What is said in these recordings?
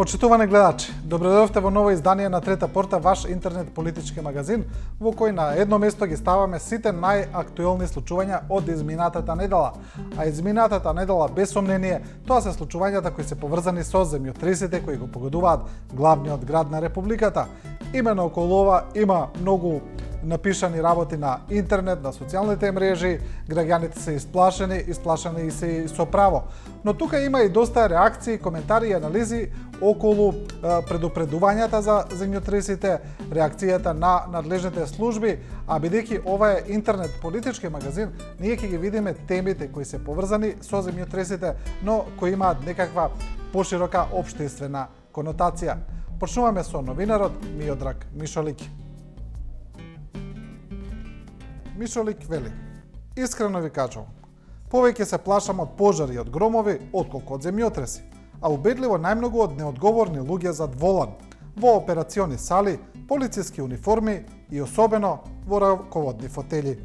Почитувани гледачи, добредојавте во ново издание на Трета порта, ваш интернет политички магазин, во кој на едно место ги ставаме сите најактуелни случувања од изминатата недела. А изминатата недела, без сомнение, тоа се случувањата кои се поврзани со земјотресите кои го погодуваат главниот град на Републиката. Имено околу ова има многу напишани работи на интернет, на социјалните мрежи, граѓаните се исплашени и се и со право. Но тука има и доста реакции, коментари и анализи околу предупредувањата за земјотресите, реакцијата на надлежните служби, а бидејќи ова е интернет политички магазин, ние ќе ги видиме темите кои се поврзани со земјотресите, но кои имаат некаква поширока општествена конотација. Почнуваме со новинарот Миодраг Мишолик. Мишолик вели: искрено ви кажувам, повеќе се плашам од пожари и од громови, отколку од земјотреси, а убедливо најмногу од неодговорни луѓе зад волан, во операциони сали, полициски униформи и особено во раководни фотели.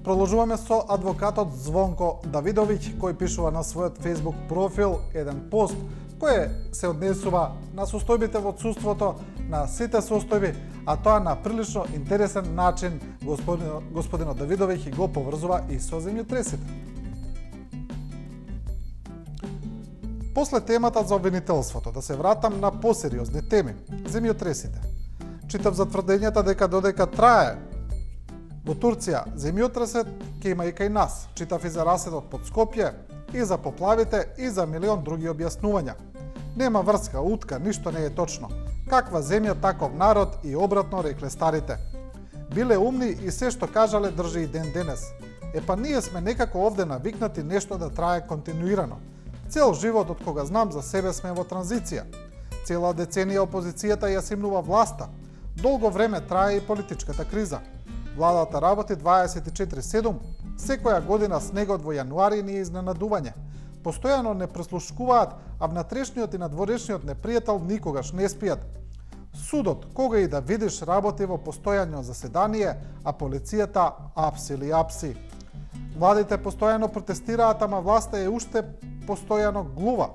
Продолжуваме со адвокатот Звонко Давидовиќ, кој пишува на својот Facebook профил еден пост кој се однесува на состојбите во отсуството, на сите состојби, а тоа на прилично интересен начин господинот Давидовиќ го поврзува и со земјотресите. После темата за обвинителството, да се вратам на посериозни теми, земјотресите. Читав за тврдењата дека додека трае во Турција земјотресет, ќе има и кај нас. Читав и за раседот под Скопје, и за поплавите, и за милион други објаснувања. Нема врска, утка, ништо не е точно. Каква земја, таков народ и обратно, рекле старите. Биле умни и се што кажале држи и ден денес. Епа ние сме некако овде навикнати нешто да трае континуирано. Цел живот од кога знам за себе сме во транзиција. Цела деценија опозицијата ја симнува власта. Долго време трае и политичката криза. Владата работи 24/7, секоја година снегот во јануари ни е изненадување. Постојано не преслушкуваат, а внатрешниот и надворешниот непријател никогаш не спијат. Судот, кога и да видиш, работи во постојано заседание, а полицијата апси или апси. Владите постојано протестираат, ама власта е уште постојано глува.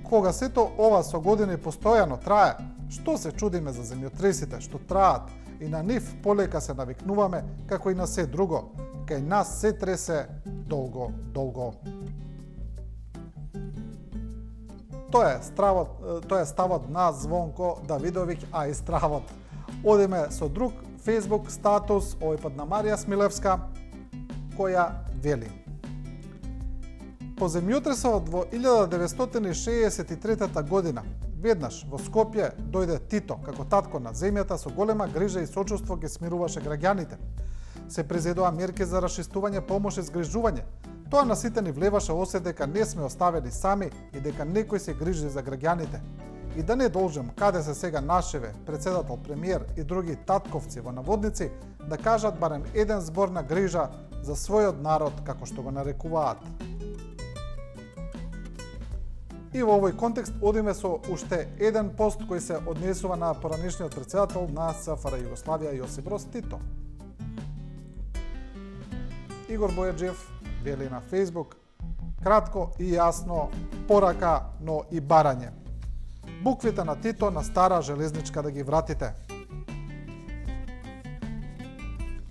Кога сето ова со години постојано трае, што се чудиме за земјотресите што траат, и на нив полека се навикнуваме, како и на се друго. Кај нас се тресе долго. Тоа е ставот на Звонко Давидовиќ, а и стравот. Одиме со друг Facebook статус, овој пат на Марија Смилевска, која вели: по земјотресот во 1963 година, веднаш во Скопје дојде Тито, како татко на земјата, со голема грижа и сочувство ги смируваше граѓаните. Се презедоа мерки за расчистување, помош и згрижување. Тоа на сите ни влеваше осет дека не сме оставени сами и дека некој се грижи за граѓаните. И да не должам каде се сега нашеве, председател, премиер и други татковци во наводници, да кажат барем еден збор на грижа за својот народ, како што го нарекуваат. И во овој контекст одиме со уште еден пост кој се однесува на поранешниот председател на СФР Југославија Јосип Броз Тито. Игор Бојаджиев вели на Facebook: кратко и јасно, порака, но и барање. Буквите на Тито на стара железничка да ги вратите.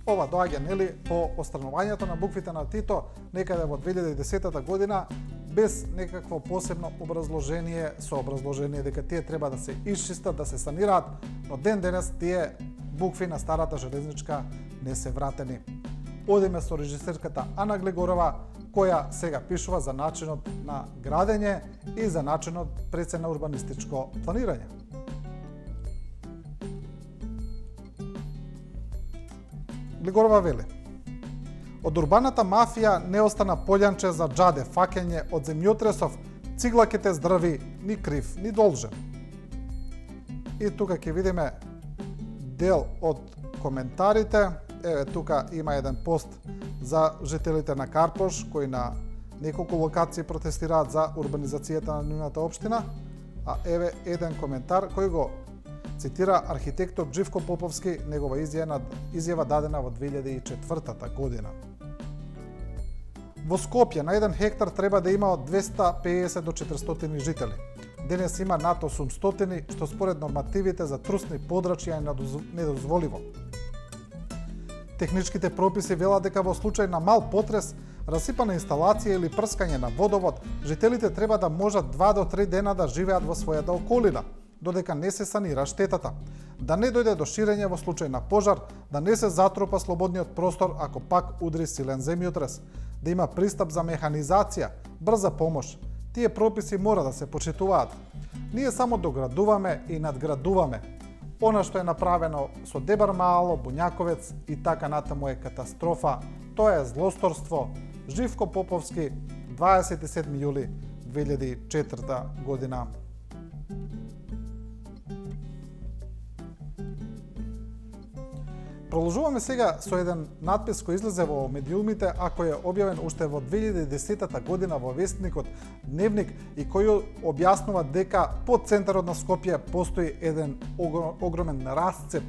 Ова доаѓа, нели, по отстранувањето на буквите на Тито некаде во 2010 година, без некакво посебно образложение, со образложение дека тие треба да се исчистат, да се санираат, но ден денес тие букви на старата железничка не се вратени. Одиме со режисерката Ана Глегорова, која сега пишува за начинот на градење и за начинот пред на урбанистичко планирање. Глегорова вели: од урбаната мафија не остана полјанче за џаде фаќање од земјотресов, циглаките здрави, ни крив, ни должен. И тука ќе видиме дел од коментарите. Еве тука има еден пост за жителите на Карпош, кои на неколку локации протестираат за урбанизацијата на нивната општина, а еве еден коментар кој го цитира архитектор Живко Поповски, негова изјава дадена во 2004 година. Во Скопје на 1 хектар треба да има од 250 до 400 жители. Денес има над 800, што според нормативите за трусни подрачја е недозволиво. Техничките прописи велат дека во случај на мал потрес, расипана инсталација или прскање на водовод, жителите треба да можат 2 до 3 дена да живеат во својата околина, додека не се санира штетата, да не дојде до ширење во случај на пожар, да не се затрупа слободниот простор ако пак удри силен земјотрес, да има пристап за механизација, брза помош. Тие прописи мора да се почитуваат. Ние само доградуваме и надградуваме. Она што е направено со Дебар Мало, Буњаковец и така натаму е катастрофа. Тоа е злосторство. Живко Поповски, 27 јули 2004 година. Продолжуваме сега со еден надпис кој излезе во медиумите, а кој е објавен уште во 2010 година во вестникот Дневник и кој објаснува дека по центарот на Скопје постои еден огромен расцеп,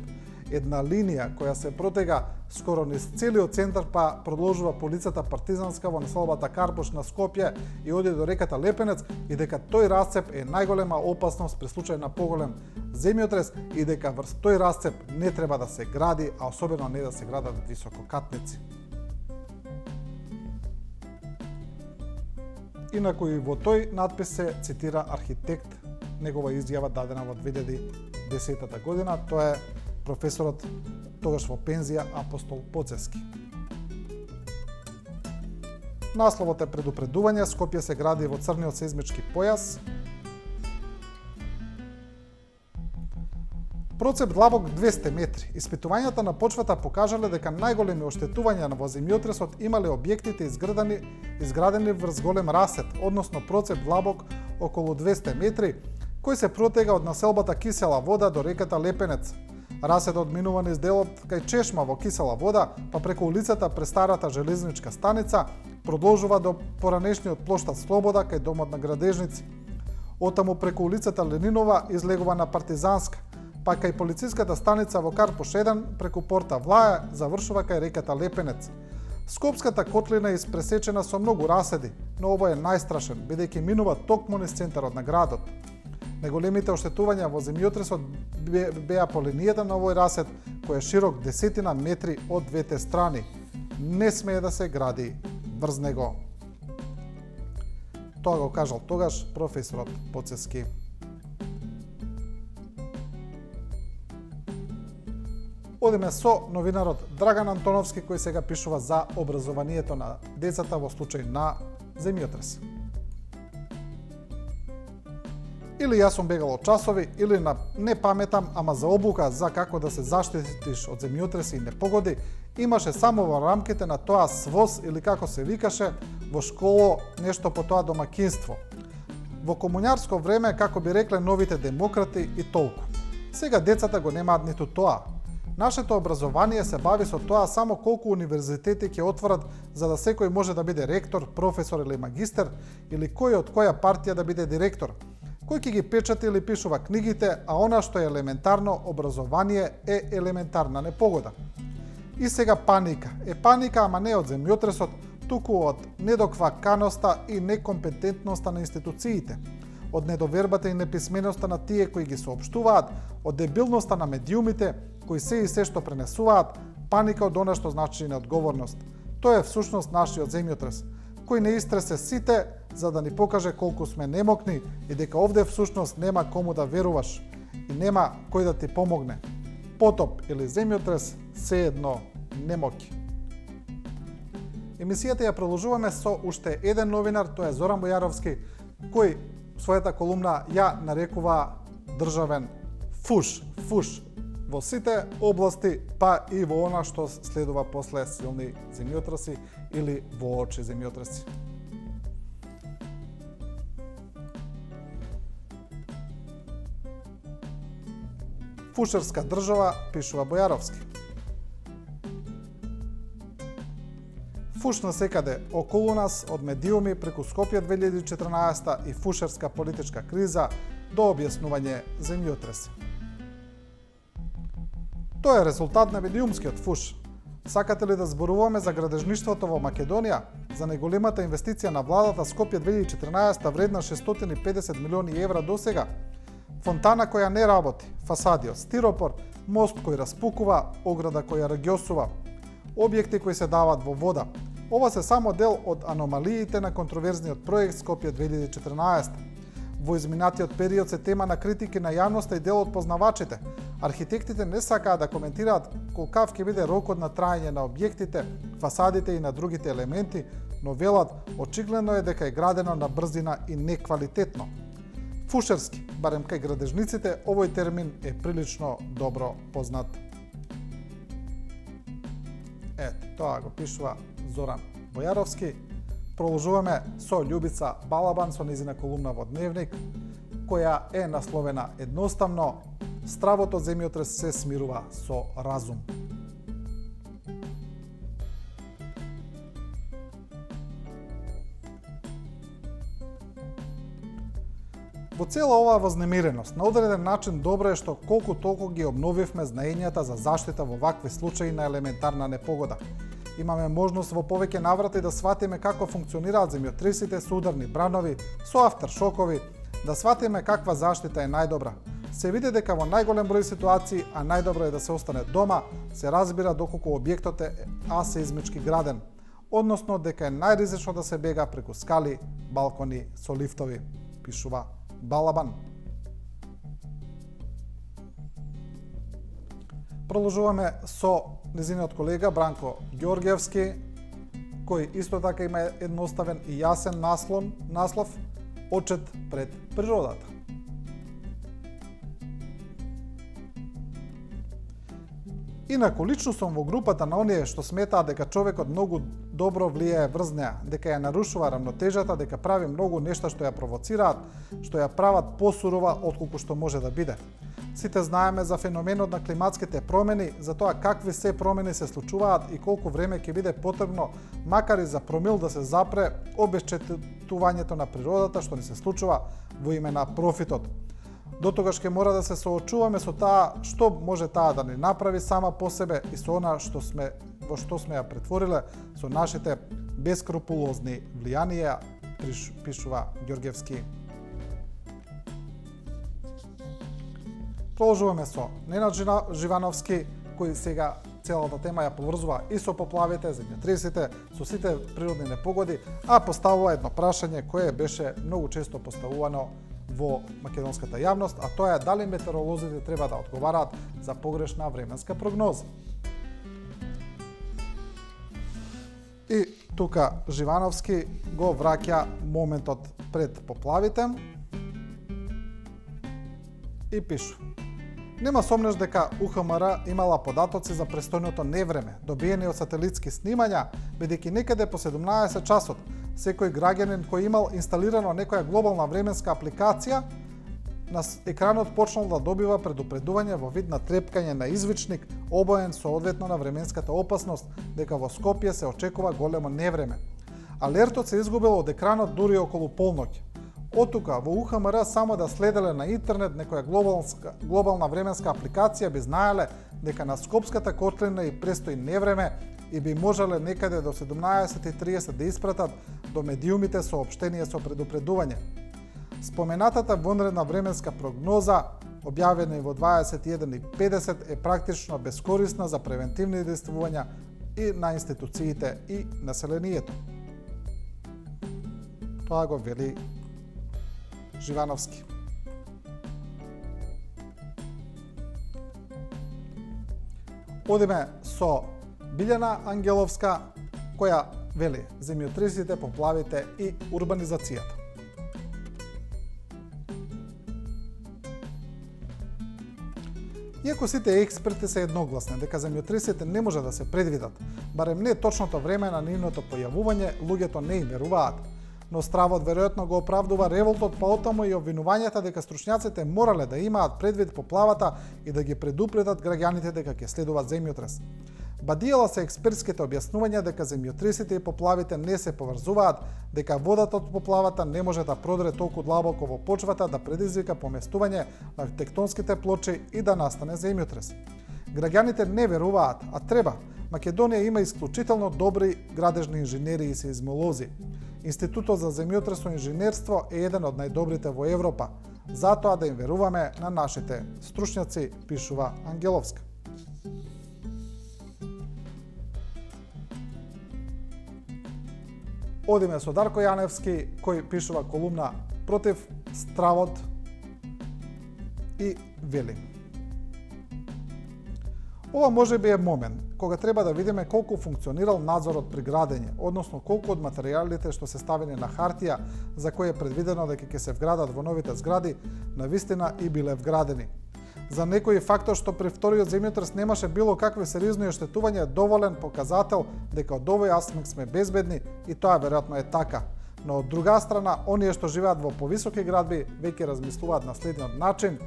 една линија која се протега скоро низ целиот центар, па продолжува по улицата Партизанска во населбата Карпуш на Скопје и оди до реката Лепенец, и дека тој расцеп е најголема опасност при случај на поголем земјотрес и дека врз тој расцеп не треба да се гради, а особено не да се градат висококатници. Инаку и во тој надпис се цитира архитект, негова изјава дадена во 2010 година, тоа е професорот тогаш во пензија Апостол Поцески. Насловот е предупредување, Скопје се гради во црниот сеизмички појас. Процеп длабок 200 метри. Испитувањата на почвата покажале дека најголеми оштетувања во земјотресот имале објектите изградени врз голем расет, односно процеп длабок околу 200 метри, кој се протега од населбата Кисела вода до реката Лепенец. Расетот минува низ делот кај чешма во Кисела вода, па преку улицата престарата железничка станица, продолжува до поранешниот плоштад Слобода кај домот на Градежници. Оттаму преку улицата Ленинова излегува на Партизанска, па кај полициската станица во Карпуш 1 преку порта Влаја завршува кај реката Лепенец. Скопската котлина е испресечена со многу раседи, но овој е најстрашен, бидејќи минува токму низ центарот на градот. Најголемите оштетувања во земјотресот беа по линијата на овој расет, кој е широк 10 метри од двете страни. Не смее да се гради врз него. Тоа го кажал тогаш професорот Поцески. Одиме со новинарот Драган Антоновски, кој сега пишува за образованието на децата во случај на земјотрес. Или јас сум бегал од часови, или не паметам, ама за обука за како да се заштитиш од земјотреси и непогоди, имаше само во рамките на тоа СВОС или како се викаше во школо нешто по тоа домакинство. Во комуњарско време, како би рекле новите демократи, и толку. Сега децата го немаат ниту тоа. Нашето образование се бави со тоа само колку универзитети ќе отворат за да секој може да биде ректор, професор или магистер, или кој од која партија да биде директор. Кој ќе ги печати или пишува книгите, а она што е елементарно образование е елементарна непогода. И сега паника. Е паника, ама не од земјотресот, туку од недокваканоста и некомпетентноста на институциите, од недовербата и неписменоста на тие кои ги соопштуваат, од дебилноста на медиумите кои се и се што пренесуваат, паника од она што значи неодговорност. Тоа е всушност нашиот земјотрес, кој не истресе сите за да ни покаже колку сме немокни и дека овде всушност нема кому да веруваш и нема кој да ти помогне. Потоп или земјотрес, се едно немоки. Емисијата ја продолжуваме со уште еден новинар, тоа е Зоран Бојаровски, кој својата колумна ја нарекува државен фуш во сите области, па и во она што следува после силни земјотреси или воочи земјотреси. Фушерска држава, пишува Бојаровски. Фуш насекаде околу нас, од медиуми преку Скопје 2014 и фушерска политичка криза до објаснување земјотреси. Тоа е резултат на медиумскиот фуш. Сакате ли да зборуваме за градежништвото во Македонија, за најголемата инвестиција на владата Скопје 2014 вредна 650 милиони евра досега? Фонтана која не работи, фасади од стиропор, мост кој распукува, ограда која рагјосува, објекти кои се дават во вода. Ова се само дел од аномалиите на контроверзниот проект Скопје 2014. Во изминатиот период се тема на критики на јавноста и дел од познавачите. Архитектите не сакаат да коментираат колкав ќе биде рокот на траење на објектите, фасадите и на другите елементи, но велат очигледно е дека е градено на брзина и неквалитетно. Фушерски, барем кај градежниците, овој термин е прилично добро познат. Ето, тоа го пишува Зоран Бојаровски. Продолжуваме со Љубица Балабан со незина колумна во Дневник, која е насловена едноставно "Стравот од земјотрес се смирува со разум". Во цела оваа вознемиреност, на одреден начин добро е што колку толку ги обновивме знаењата за заштита во вакви случаи на елементарна непогода. Имаме можност во повеќе наврати да сватиме како функционираат земјотресите со ударни бранови, со автершокови, да сватиме каква заштита е најдобра. Се види дека во најголем број ситуации, а најдобро е да се остане дома, се разбира доколку објектот е асеизмички граден, односно дека е најризично да се бега преку скали, балкони со лифтови, пишува Балабан. Продолжуваме со незиниот колега Бранко Ѓорѓевски, кој исто така има едноставен и јасен наслов "Очет пред природата". Инаку, лично сум во групата на оние што сметаат дека човекот многу добро влијае врз неа, дека ја нарушува рамнотежата, дека прави многу нешта што ја провоцираат, што ја прават посурова отколку што може да биде. Сите знаеме за феноменот на климатските промени, за тоа какви се промени се случуваат и колку време ќе биде потребно, макар и за промил да се запре обесчетувањето на природата што ни се случува во име на профитот. Дотогаш ќе мора да се соочуваме со таа што може таа да ни направи сама по себе и со она во што сме ја претвориле со нашите бескрупулозни влијанија, пишува Ѓорѓевски. Продолжуваме со Ненад Живановски, кој сега целата тема ја поврзува и со поплавите, земјотресите, со сите природни непогоди, а поставува едно прашање кое беше многу често поставувано во македонската јавност, а тоа е дали метеоролозите треба да одговараат за погрешна временска прогноза. И тука Живановски го враќа моментот пред поплавите и пишу: "Нема сомнеш дека УХМР имала податоци за престојното невреме, добиени од сателитски снимања, бидејќи некаде по 17 часот секој граѓанин кој имал инсталирано некоја глобална временска апликација на екранот почнал да добива предупредување во вид на трепкање на извичник, обоен соодветно на временската опасност дека во Скопје се очекува големо невреме. Алертот се изгубил од екранот дури околу полноќ. Оттука во УХМР само да следеле на интернет некоја глобална временска апликација би знаеле дека на Скопската котлина и престои невреме и би можеле некаде до 17:30 да испратат до медиумите соопштение со предупредување. Споменатата вонредна временска прогноза, објавена и во 21:50, е практично бескорисна за превентивни действувања и на институциите и населението." Тоа го вели Живановски. Одиме со Билјана Ангеловска, која вели земјотресите, поплавите и урбанизацијата. Иако сите експерти се едногласни дека земјотресите не може да се предвидат, барем не точното време на нивното појавување, луѓето не им веруваат. Но стравот веројатно го оправдува револтот, па оттаму и обвинувањата дека стручњаците морале да имаат предвид поплавата и да ги предупредат граѓаните дека ќе следува земјотрес. Бадиела се експертските објаснувања дека земјотресите и поплавите не се поврзуваат, дека водата од поплавата не може да продре толку длабоко во почвата да предизвика поместување на тектонските плочи и да настане земјотрес. Граѓаните не веруваат, а треба. Македонија има исклучително добри градежни инженери и сеизмолози. Институтот за земјотресно инженерство е еден од најдобрите во Европа. Затоа да им веруваме на нашите стручњаци, пишува Ангеловска. Одиме со Дарко Јаневски, кој пишува колумна против стравот и вели: ова може би е момент кога треба да видиме колку функционирал надзорот при градење, односно колку од материјалите што се ставени на хартија, за кои е предвидено дека ќе се вградат во новите згради, навистина и биле вградени. За некој фактор што при вториот земјотрес немаше било какви сериозни оштетувања е доволен показател дека од овој аспект сме безбедни и тоа веројатно е така. Но од друга страна, оние што живеат во повисоки градби веќе размислуваат на следниот начин: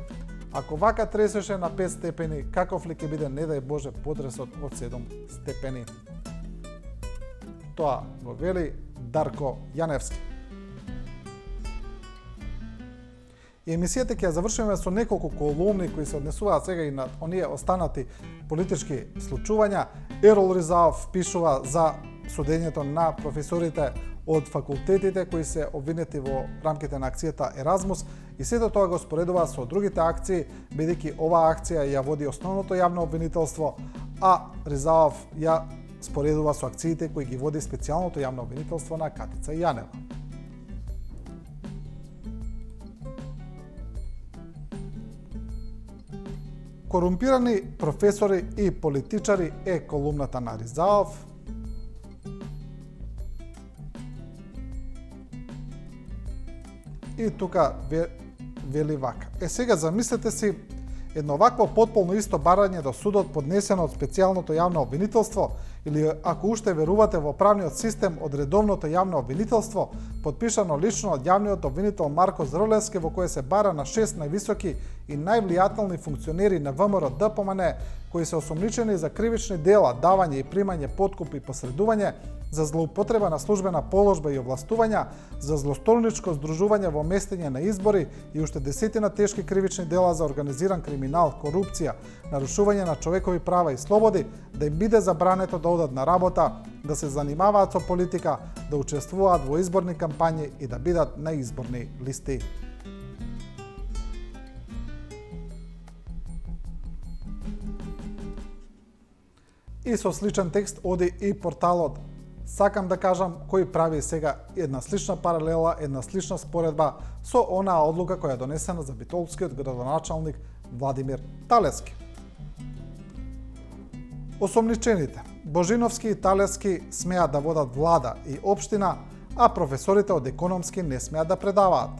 ако вака тресеше на 5 степени, каков ли ќе биде, не дај Боже, потресот од 7 степени? Тоа го вели Дарко Јаневски. И емисијата ќе ја завршиме со неколку колумни кои се однесуваат сега и на оние останати политички случувања. Ерол Ризаов пишува за судењето на професорите од факултетите кои се обвинети во рамките на акцијата Еразмус и сето тоа го споредува со другите акции, бидејќи оваа акција ја води основното јавно обвинителство, а Ризаов ја споредува со акциите кои ги води специјалното јавно обвинителство на Катица Јанева. Корумпирани професори и политичари е колумната на Ризаов. И тука вели вака: сега замислете си едно вакво потполно исто барање до судот поднесено од специјалното јавно обвинителство, или ако уште верувате во правниот систем, од редовното јавно обвинителство, подпишано лично од јавниот обвинител Марко Зролевски, во кое се бара на 6 највисоки и највлијателни функционери на ВМРО ДПМН, кои се осомничени за кривични дела, давање и примање подкуп и посредување, за злоупотреба на службена положба и овластувања, за злостолничко здружување во местење на избори и уште десетина тешки кривични дела за организиран криминал, корупција, нарушување на човекови права и слободи, да им биде забрането да одат на работа, да се занимаваат со политика, да учествуваат во изборни кампањи и да бидат на изборни листи. И со сличен текст оди и порталот Сакам да кажам, кој прави сега една слична паралела, една слична споредба со онаа одлука која е донесена за битолскиот градоначалник Владимир Талески. Осомничените Божиновски и Талески смеат да водат влада и општина, а професорите од економски не смеат да предаваат.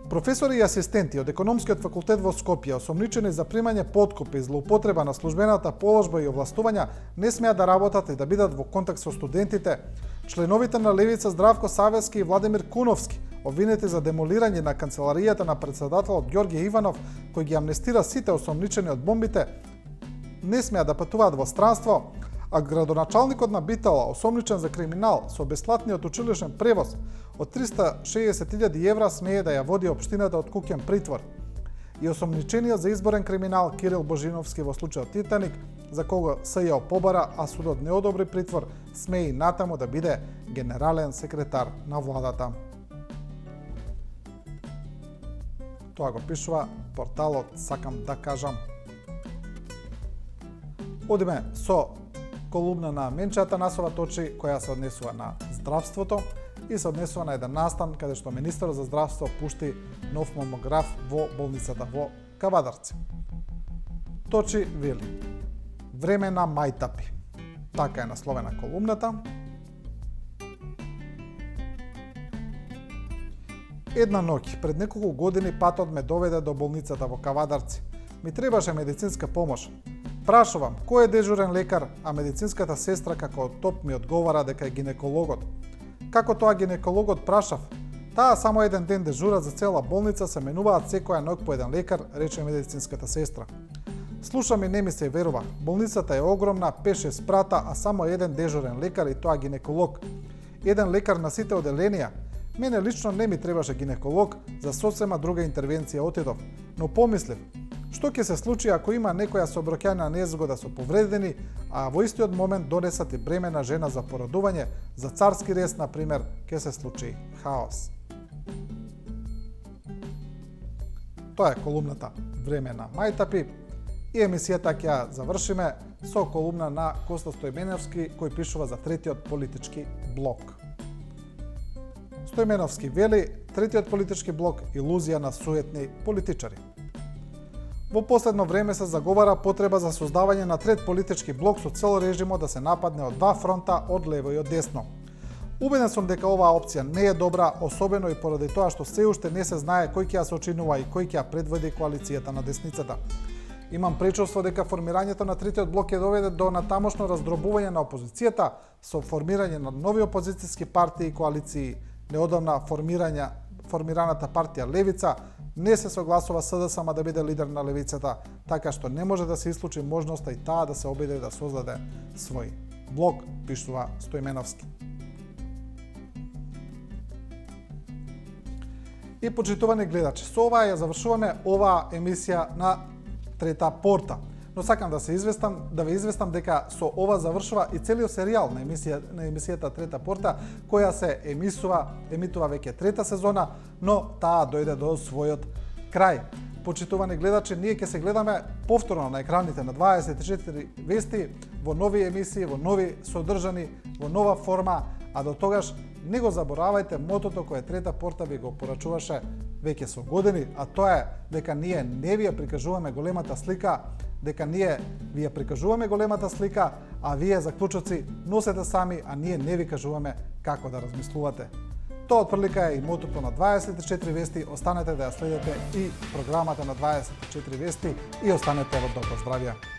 Професори и асистенти од Економскиот факултет во Скопје, осомничени за примање подкуп и злоупотреба на службената положба и овластувања, не смеат да работат и да бидат во контакт со студентите. Членовите на Левица Здравко Савески и Владимир Куновски, обвинети за демолирање на канцеларијата на председателот Ѓорѓе Иванов, кој ги амнестира сите осомничени од бомбите, не смеат да патуваат во странство, а градоначалникот на Битола, осомничен за криминал со бесплатниот училишен превоз од 360.000 евра, смее да ја води општината од куќен притвор. И осомничениот за изборен криминал Кирил Божиновски во случајот Титаник, за кого СЈО побара, а судот не одобри притвор, смее и натаму да биде генерален секретар на владата. Тоа го пишува порталот Сакам да кажам. Одиме со колумна на Менчата Насова Точи, која се однесува на здравството и се однесува на еден настан каде што министерот за здравство пушти нов мамограф во болницата во Кавадарци. Точи вели: време на мајтапи. Така е насловена колумната. Една ноќ пред неколку години патот ме доведе до болницата во Кавадарци. Ми требаше медицинска помош. Прашувам кој е дежурен лекар, а медицинската сестра како топ ми одговара дека е гинекологот. Како тоа гинекологот прашав? Таа само еден ден дежура за цела болница, се менуваат секоја ноќ по еден лекар, рече медицинската сестра. Слушам и не ми се верува. Болницата е огромна, 5-6 спрата, а само еден дежурен лекар и тоа гинеколог. Еден лекар на сите оделенија. Мене лично не ми требаше гинеколог, за сосема друга интервенција отидов, но помислив, што ќе се случи ако има некоја сообраќајна незгода со повредени, а во истиот момент донесат и бремена жена за породување, за царски рез, например, ќе се случи хаос. Тоа е колумната Време на мајтапи и емисијата ќе ја завршиме со колумна на Коста Стојменовски кој пишува за третиот политички блок. Стојменовски вели, третиот политички блок илузија на суетни политичари. Во последно време се заговара потреба за создавање на трет политички блок со цел режимот да се нападне од два фронта, од лево и од десно. Убеден сум дека оваа опција не е добра, особено и поради тоа што се уште не се знае кој ќе ја сочинува и кој ќе ја предводи коалицијата на десницата. Имам пречувство дека формирањето на третиот блок ќе доведе до натамошно раздробување на опозицијата со формирање на нови опозицијски партии и коалиции. Неодамна формираната партија Левица не се согласува СДСМ да биде лидер на левицата, така што не може да се исклучи можноста и таа да се обиде да создаде свој блок, пишува Стојменовски. И почитувани гледачи, со ова ја завршуваме оваа емисија на Трета порта. Но сакам да ве известам дека со ова завршува и целиот серијал на емисијата Трета порта, која се емитува веќе трета сезона, но таа дојде до својот крај. Почитувани гледачи, ние ќе се гледаме повторно на екраните на 24 вести, во нови емисии, во нови содржани, во нова форма, а до тогаш не го заборавајте мотото кое Трета порта ви го порачуваше веќе со години, а тоа е дека ние не ви ја прикажуваме големата слика, а вие заклучоци носете сами, а ние не ви кажуваме како да размислувате. Тоа отприлика е и мотото на 24 вести, останете да ја следите и програмата на 24 вести и останете во добро здравје.